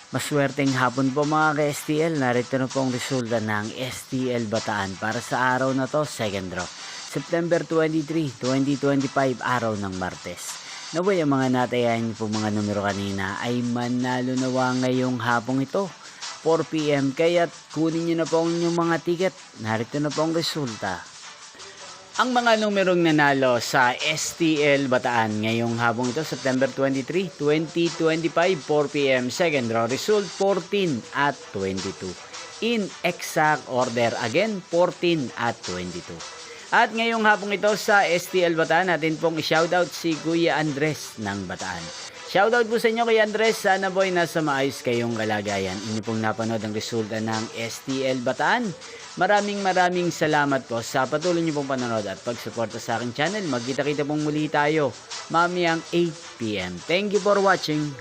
Maswerteng hapon po mga ka-STL. Narito na po ang resulta ng STL Bataan para sa araw na to, second draw. September 23, 2025, araw ng Martes. Naway ang mga natayahan niyo po mga numero kanina ay manalo nawa ngayong hapong ito, 4 PM. Kaya't kunin niyo na po ang inyong mga ticket. Narito na po ang resulta. Ang mga numerong nanalo sa STL Bataan ngayong hapong ito, September 23, 2025, 4 PM, second draw result 14 at 22. In exact order again, 14 at 22. At ngayong hapong ito sa STL Bataan, natin pong i-shoutout si Kuya Andres ng Bataan. Shoutout po sa inyo Kuya Andres, sana po ay nasa maayos kayong kalagayan. Inyo pong napanood ang resulta ng STL Bataan. Maraming salamat po sa patuloy niyo pong panonood at pagsuporta sa aking channel. Magkita-kita pong muli tayo mamayang 8 PM. Thank you for watching.